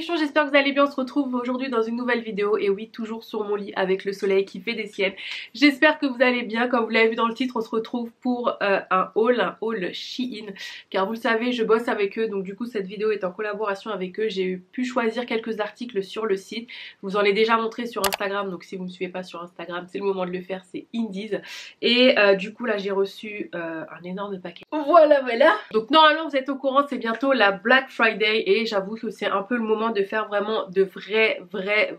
cornichons, j'espère que vous allez bien. On se retrouve aujourd'hui dans une nouvelle vidéo. Et oui, toujours sur mon lit avec le soleil qui fait des siennes. J'espère que vous allez bien. Comme vous l'avez vu dans le titre, on se retrouve pour un haul Shein. Car vous le savez, je bosse avec eux. Donc du coup, cette vidéo est en collaboration avec eux. J'ai pu choisir quelques articles sur le site. Je vous en ai déjà montré sur Instagram. Donc si vous ne me suivez pas sur Instagram, c'est le moment de le faire. C'est Indies. Et du coup, là, j'ai reçu un énorme paquet. Voilà. Donc normalement, vous êtes au courant, c'est bientôt la Black Friday. Et j'avoue que c'est un peu le moment de faire vraiment de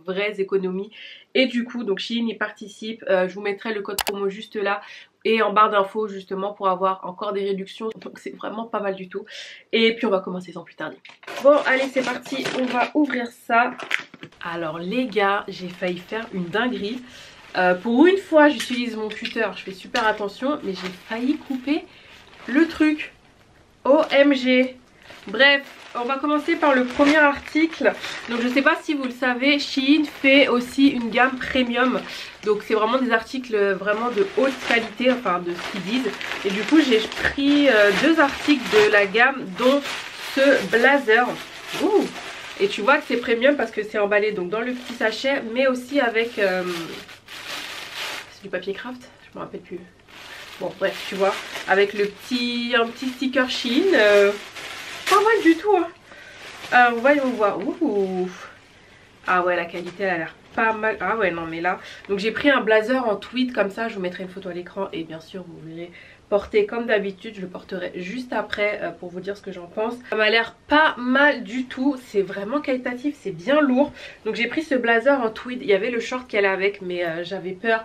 vraies économies. Et du coup, donc Shein y participe. Je vous mettrai le code promo juste là et en barre d'infos justement pour avoir encore des réductions. Donc c'est vraiment pas mal du tout. Et puis on va commencer sans plus tarder. Bon allez, c'est parti, on va ouvrir ça. Alors les gars, j'ai failli faire une dinguerie. Pour une fois j'utilise mon cutter, je fais super attention, mais j'ai failli couper le truc. OMG. Bref, on va commencer par le premier article. Donc je sais pas si vous le savez, Shein fait aussi une gamme premium. Donc c'est vraiment des articles vraiment de haute qualité, enfin de ce qu'ils disent. Et du coup j'ai pris deux articles de la gamme, dont ce blazer. Ouh. Et tu vois que c'est premium parce que c'est emballé donc dans le petit sachet, mais aussi avec c'est du papier craft, je me rappelle plus. Bon bref, tu vois, avec un petit sticker Shein. Pas mal du tout hein. Alors voyons voir. Ouh. Ah ouais, la qualité elle a l'air pas mal. Ah ouais, non mais là, donc j'ai pris un blazer en tweed comme ça. Je vous mettrai une photo à l'écran et bien sûr vous verrez porter comme d'habitude. Je le porterai juste après pour vous dire ce que j'en pense. Ça m'a l'air pas mal du tout. C'est vraiment qualitatif, c'est bien lourd. Donc j'ai pris ce blazer en tweed. Il y avait le short qu'elle a avec, mais j'avais peur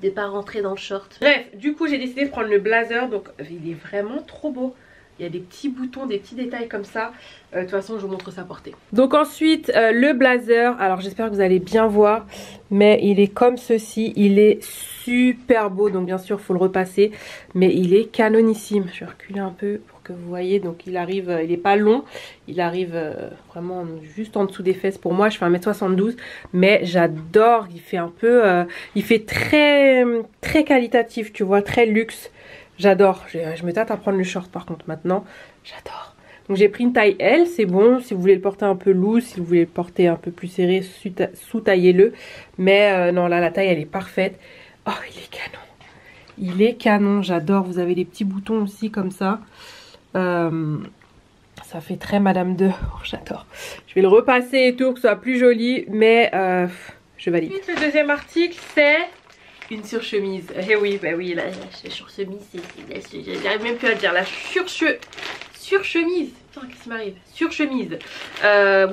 de pas rentrer dans le short. Bref, du coup j'ai décidé de prendre le blazer. Donc il est vraiment trop beau. Il y a des petits boutons, des petits détails comme ça. De toute façon, je vous montre sa portée. Donc ensuite, le blazer. Alors j'espère que vous allez bien voir. Mais il est comme ceci. Il est super beau. Donc bien sûr, il faut le repasser. Mais il est canonissime. Je vais reculer un peu pour que vous voyez. Donc il arrive, il n'est pas long. Il arrive vraiment juste en dessous des fesses. Pour moi, je fais 1m72. Mais j'adore. Il fait un peu... il fait très qualitatif, tu vois. Très luxe. J'adore, je me tâte à prendre le short par contre maintenant, j'adore. Donc j'ai pris une taille L, c'est bon, si vous voulez le porter un peu loose, si vous voulez le porter un peu plus serré, sous-taillez-le. Mais non là la taille elle est parfaite. Oh il est canon, il est canon, j'adore. Vous avez des petits boutons aussi comme ça. Ça fait très Madame de, oh, j'adore. Je vais le repasser et tout, que ce soit plus joli, mais je valide. Ensuite, le deuxième article c'est... une surchemise. Eh oui, bah oui, la surchemise, j'arrive même plus à le dire. La surchemise. Putain, qu'est-ce qui m'arrive? Surchemise.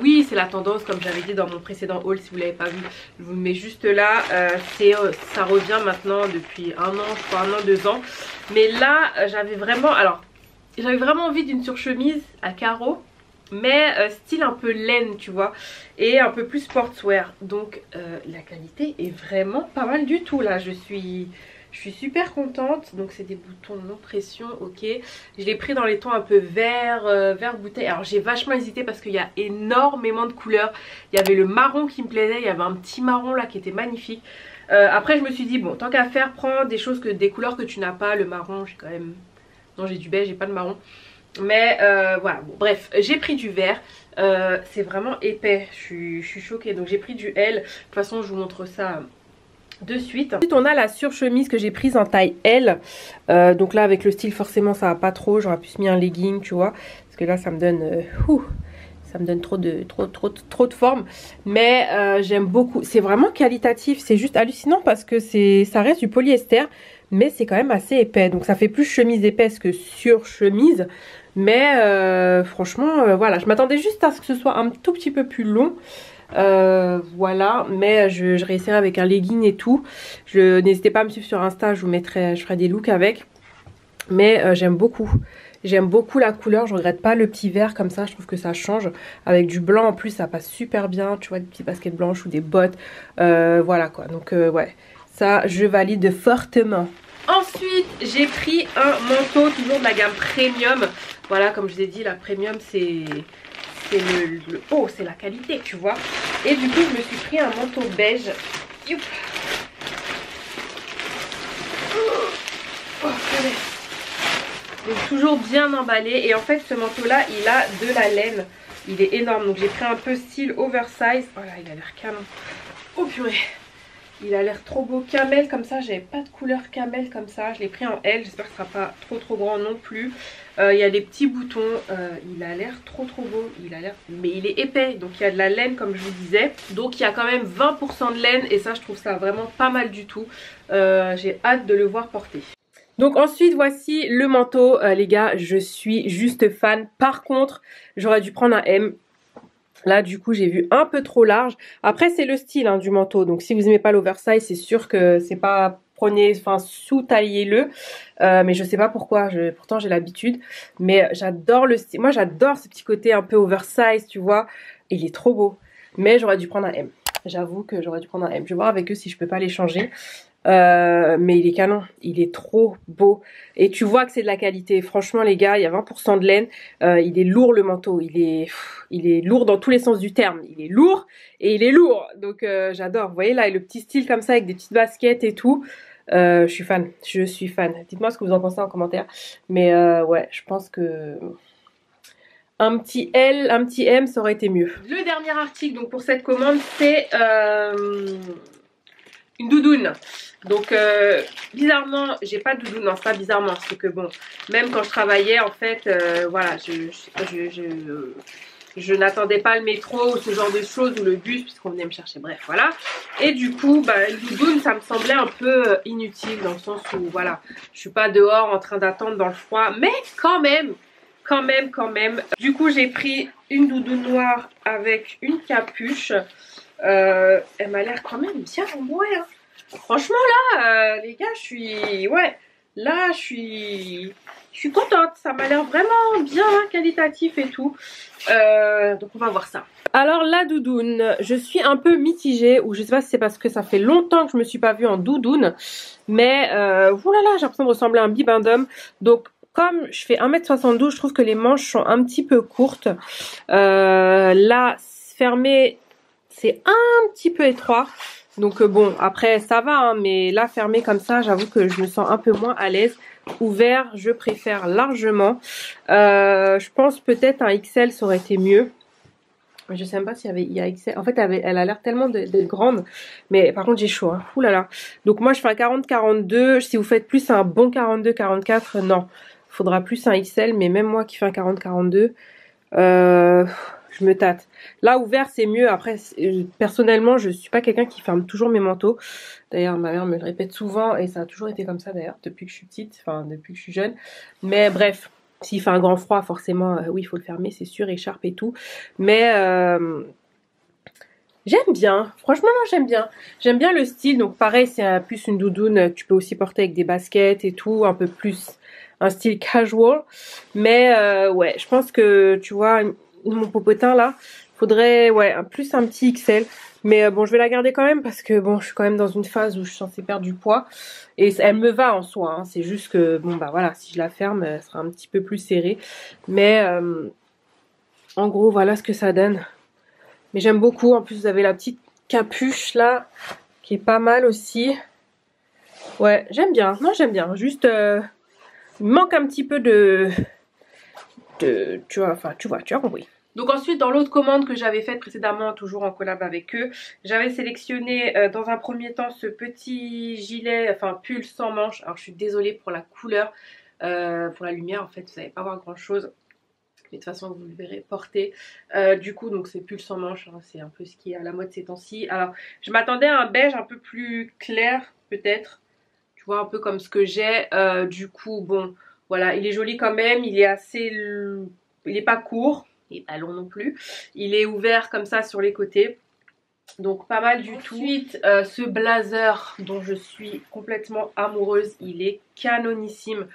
Oui, c'est la tendance, comme j'avais dit dans mon précédent haul. Si vous l'avez pas vu, je vous le mets juste là. Ça revient maintenant depuis un an, je crois, 1 an, 2 ans. Mais là, j'avais vraiment envie d'une surchemise à carreaux. Mais style un peu laine, tu vois, et un peu plus sportswear. Donc la qualité est vraiment pas mal du tout là. Je suis super contente. Donc c'est des boutons non pression, ok. Je l'ai pris dans les tons un peu vert bouteille. Alors j'ai vachement hésité parce qu'il y a énormément de couleurs. Il y avait le marron qui me plaisait, il y avait un petit marron là qui était magnifique. Après je me suis dit bon, tant qu'à faire, prends des couleurs que tu n'as pas. Le marron, j'ai quand même... non, j'ai du beige, j'ai pas de marron. Mais voilà, bon, bref, j'ai pris du vert. C'est vraiment épais, je suis choquée. Donc j'ai pris du L. De toute façon je vous montre ça de suite. Ensuite on a la surchemise que j'ai prise en taille L. Donc là avec le style forcément ça va pas trop. J'aurais pu se mettre un legging, tu vois. Parce que là ça me donne... ça me donne trop de forme. Mais j'aime beaucoup. C'est vraiment qualitatif. C'est juste hallucinant parce que ça reste du polyester. Mais c'est quand même assez épais. Donc ça fait plus chemise épaisse que surchemise. Mais franchement, voilà. Je m'attendais juste à ce que ce soit un tout petit peu plus long. Voilà. Mais je réessayerai avec un legging et tout. N'hésitez pas à me suivre sur Insta. Je ferai des looks avec. Mais j'aime beaucoup. J'aime beaucoup la couleur, je regrette pas le petit vert comme ça, je trouve que ça change. Avec du blanc en plus, ça passe super bien, tu vois, des petits baskets blanches ou des bottes. Voilà quoi, donc ouais, ça je valide fortement. Ensuite, j'ai pris un manteau, toujours de la gamme premium. Voilà, comme je vous ai dit, la premium c'est le haut, c'est la qualité, tu vois. Et du coup, je me suis pris un manteau beige. Youp. Oh, donc toujours bien emballé. Et en fait ce manteau là il a de la laine. Il est énorme, donc j'ai pris un peu style oversize. Oh là, il a l'air canon. Oh purée, il a l'air trop beau. Camel comme ça, j'avais pas de couleur camel comme ça. Je l'ai pris en L, j'espère que ce sera pas trop grand non plus. Il y a des petits boutons, il a l'air trop beau. Il a l'air, mais il est épais, donc il y a de la laine comme je vous disais. Donc il y a quand même 20% de laine et ça je trouve ça vraiment pas mal du tout. J'ai hâte de le voir porter. Donc ensuite voici le manteau, les gars, je suis juste fan. Par contre j'aurais dû prendre un M. Là du coup j'ai vu un peu trop large. Après c'est le style hein, du manteau, donc si vous aimez pas l'oversize c'est sûr que c'est pas, prenez, enfin sous-taillez-le. Mais je sais pas pourquoi, pourtant j'ai l'habitude. Mais j'adore le style, moi j'adore ce petit côté un peu oversize, tu vois. Il est trop beau, mais j'aurais dû prendre un M. J'avoue que j'aurais dû prendre un M. Je vais voir avec eux si je peux pas les changer. Mais il est canon, il est trop beau et tu vois que c'est de la qualité. Franchement les gars, il y a 20% de laine. Il est lourd le manteau, il est lourd dans tous les sens du terme. Il est lourd et il est lourd, donc j'adore. Vous voyez là, le petit style comme ça avec des petites baskets et tout. Je suis fan, Dites-moi ce que vous en pensez en commentaire. Mais ouais, je pense que un petit L, un petit M, ça aurait été mieux. Le dernier article donc pour cette commande, c'est une doudoune. Donc bizarrement j'ai pas de doudoune, non c'est pas bizarrement, c'est que bon, même quand je travaillais en fait, voilà, je n'attendais pas le métro ou ce genre de choses ou le bus puisqu'on venait me chercher, bref voilà. Et du coup bah, une doudoune ça me semblait un peu inutile dans le sens où voilà, je suis pas dehors en train d'attendre dans le froid, mais quand même. Du coup j'ai pris une doudoune noire avec une capuche. Elle m'a l'air quand même bien en bois hein. Franchement là les gars je suis, ouais, là je suis contente, ça m'a l'air vraiment bien qualitatif et tout. Donc on va voir ça. Alors la doudoune, je suis un peu mitigée, ou je sais pas si c'est parce que ça fait longtemps que je me suis pas vue en doudoune, mais oulala, j'ai l'impression de ressembler à un bibendum. Donc comme je fais 1m72, je trouve que les manches sont un petit peu courtes. Là fermé, c'est un petit peu étroit. Donc bon, après ça va, hein, mais là fermé comme ça, j'avoue que je me sens un peu moins à l'aise. Ouvert, je préfère largement. Je pense peut-être un XL, ça aurait été mieux. Je sais même pas s'il y a XL. En fait, elle a l'air tellement d'être grande. Mais par contre, j'ai chaud. Hein. Ouh là là. Donc moi, je fais un 40-42. Si vous faites plus un bon 42-44, non. Il faudra plus un XL. Mais même moi qui fais un 40-42, je me tâte. Là, ouvert, c'est mieux. Après, personnellement, je suis pas quelqu'un qui ferme toujours mes manteaux. D'ailleurs, ma mère me le répète souvent. Et ça a toujours été comme ça, d'ailleurs, depuis que je suis petite. Enfin, depuis que je suis jeune. Mais bref. S'il fait un grand froid, forcément, oui, il faut le fermer, c'est sûr, écharpe et tout. Mais j'aime bien. Franchement, non, j'aime bien. J'aime bien le style. Donc, pareil, c'est plus une doudoune. Tu peux aussi porter avec des baskets et tout. Un peu plus un style casual. Mais ouais, je pense que, tu vois, mon popotin, là, faudrait, ouais, plus un petit XL. Mais bon, je vais la garder quand même parce que, bon, je suis quand même dans une phase où je suis censée perdre du poids. Et elle me va en soi, hein. C'est juste que, bon, bah voilà, si je la ferme, elle sera un petit peu plus serrée. Mais, en gros, voilà ce que ça donne. Mais j'aime beaucoup. En plus, vous avez la petite capuche, là, qui est pas mal aussi. Ouais, j'aime bien. Non, j'aime bien. Juste, il manque un petit peu tu vois, enfin, tu as compris. Donc ensuite dans l'autre commande que j'avais faite précédemment, toujours en collab avec eux, j'avais sélectionné dans un premier temps ce petit gilet, enfin pull sans manches. Alors je suis désolée pour la couleur, pour la lumière en fait, vous n'allez pas voir grand chose. Mais de toute façon vous le verrez porter. Du coup donc c'est pull sans manches, hein, c'est un peu ce qui est à la mode ces temps-ci. Alors je m'attendais à un beige un peu plus clair peut-être, tu vois un peu comme ce que j'ai. Du coup bon voilà, il est joli quand même, il est assez, il est pas court. Il est pas long non plus. Il est ouvert comme ça sur les côtés. Donc pas mal du tout. Ensuite, ce blazer dont je suis complètement amoureuse. Il est canonissime.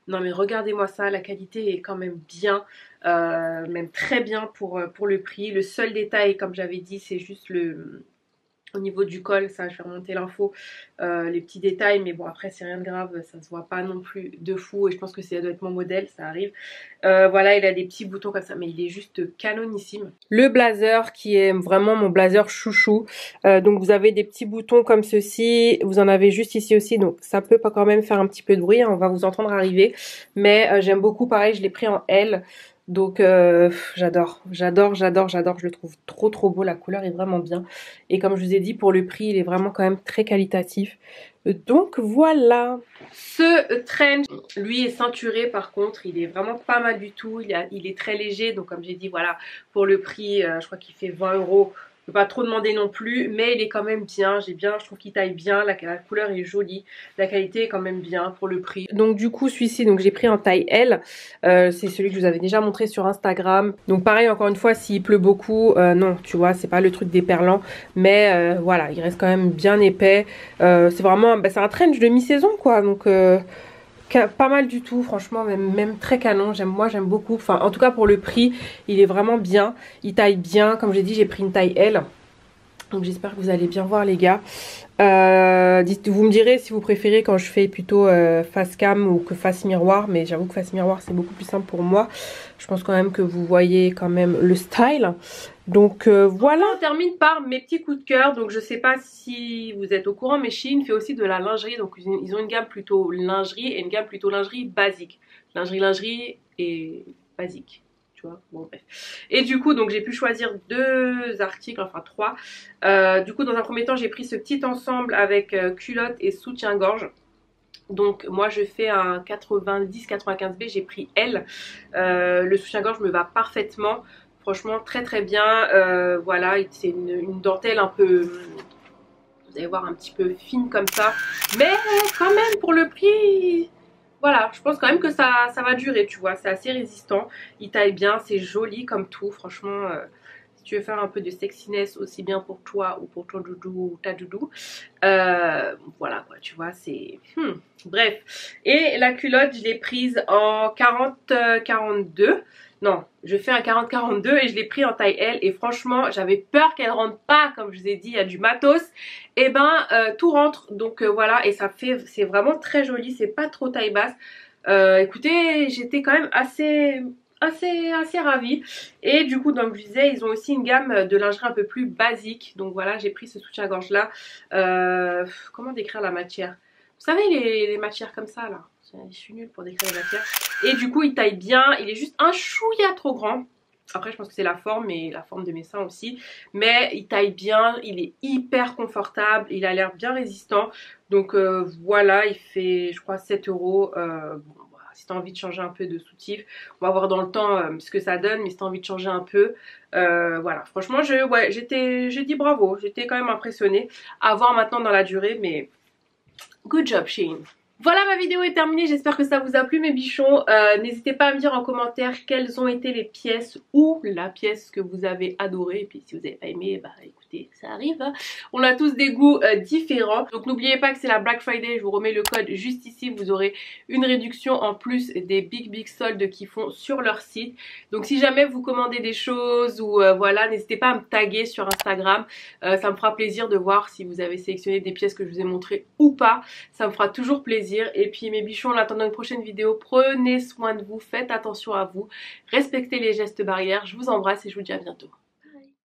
Non mais regardez-moi ça. La qualité est quand même bien. Même très bien pour le prix. Le seul détail, comme j'avais dit, c'est juste au niveau du col, ça je vais remonter l'info, les petits détails, mais bon après c'est rien de grave, ça se voit pas non plus de fou et je pense que ça doit être mon modèle, ça arrive. Voilà, il a des petits boutons comme ça, mais il est juste canonissime. Le blazer qui est vraiment mon blazer chouchou, donc vous avez des petits boutons comme ceci, vous en avez juste ici aussi, donc ça peut pas quand même faire un petit peu de bruit, hein, on va vous entendre arriver, mais j'aime beaucoup, pareil je l'ai pris en L. Donc j'adore, j'adore, j'adore, j'adore, je le trouve trop beau, la couleur est vraiment bien. Et comme je vous ai dit, pour le prix, il est vraiment quand même très qualitatif. Donc voilà. Ce trench, lui, est ceinturé par contre, il est vraiment pas mal du tout, il est très léger, donc comme j'ai dit, voilà, pour le prix, je crois qu'il fait 20 €. Je peux pas trop demander non plus, mais il est quand même bien, je trouve qu'il taille bien, la couleur est jolie, la qualité est quand même bien pour le prix. Donc du coup celui-ci, donc j'ai pris en taille L, c'est celui que je vous avais déjà montré sur Instagram. Donc pareil, encore une fois, s'il pleut beaucoup, non, tu vois, c'est pas le truc déperlant, mais voilà, il reste quand même bien épais. C'est vraiment, c'est un trench de mi-saison quoi, donc pas mal du tout, franchement, même très canon. Moi j'aime beaucoup, enfin en tout cas pour le prix, il est vraiment bien, il taille bien. Comme j'ai dit, j'ai pris une taille L, donc j'espère que vous allez bien voir les gars. Vous me direz si vous préférez quand je fais plutôt face cam ou que face miroir, mais j'avoue que face miroir c'est beaucoup plus simple pour moi. Je pense quand même que vous voyez quand même le style. Donc voilà. On termine par mes petits coups de cœur. Donc je sais pas si vous êtes au courant, mais Shein fait aussi de la lingerie. Donc ils ont une gamme plutôt lingerie et une gamme plutôt lingerie basique. Lingerie et basique. Bon bref. Et du coup donc j'ai pu choisir 2 articles, enfin 3. Du coup dans un premier temps j'ai pris ce petit ensemble avec culotte et soutien-gorge. Donc moi je fais un 90-95B, j'ai pris L. Le soutien-gorge me va parfaitement. Franchement très bien. Voilà, c'est une dentelle un peu, vous allez voir, un petit peu fine comme ça. Mais quand même pour le prix, voilà, je pense quand même que ça va durer, tu vois. C'est assez résistant, il taille bien, c'est joli comme tout. Franchement, si tu veux faire un peu de sexiness aussi bien pour toi ou pour ton doudou ou ta doudou, voilà quoi, tu vois, c'est... Bref. Et la culotte, je l'ai prise en 40-42. Non, je fais un 40-42 et je l'ai pris en taille L. Et franchement, j'avais peur qu'elle rentre pas, comme je vous ai dit, il y a du matos. Et ben, tout rentre. Donc voilà, et ça fait, c'est vraiment très joli, c'est pas trop taille basse. Écoutez, j'étais quand même assez ravie. Et du coup, donc je disais, ils ont aussi une gamme de lingerie un peu plus basique. Donc voilà, j'ai pris ce soutien-gorge là. Comment décrire la matière? Vous savez les matières comme ça là, je suis nulle pour décrire les matières. Et du coup il taille bien, il est juste un chouïa trop grand. Après je pense que c'est la forme et la forme de mes seins aussi. Mais il taille bien, il est hyper confortable, il a l'air bien résistant. Donc voilà, il fait je crois 7 €. Bon, voilà, si t'as envie de changer un peu de soutif, on va voir dans le temps ce que ça donne. Mais si t'as envie de changer un peu, voilà. Franchement j'ai dit bravo, j'étais quand même impressionnée. À voir maintenant dans la durée, mais... Good job, Shein. Voilà, ma vidéo est terminée, j'espère que ça vous a plu mes bichons. N'hésitez pas à me dire en commentaire quelles ont été les pièces ou la pièce que vous avez adorée. Et puis si vous n'avez pas aimé, bah écoutez, ça arrive, hein. On a tous des goûts différents. Donc n'oubliez pas que c'est la Black Friday, je vous remets le code juste ici. Vous aurez une réduction en plus des big soldes qu'ils font sur leur site. Donc si jamais vous commandez des choses ou voilà, n'hésitez pas à me taguer sur Instagram. Ça me fera plaisir de voir si vous avez sélectionné des pièces que je vous ai montrées ou pas. Ça me fera toujours plaisir. Et puis mes bichons, en attendant une prochaine vidéo, prenez soin de vous, faites attention à vous, respectez les gestes barrières. Je vous embrasse et je vous dis à bientôt.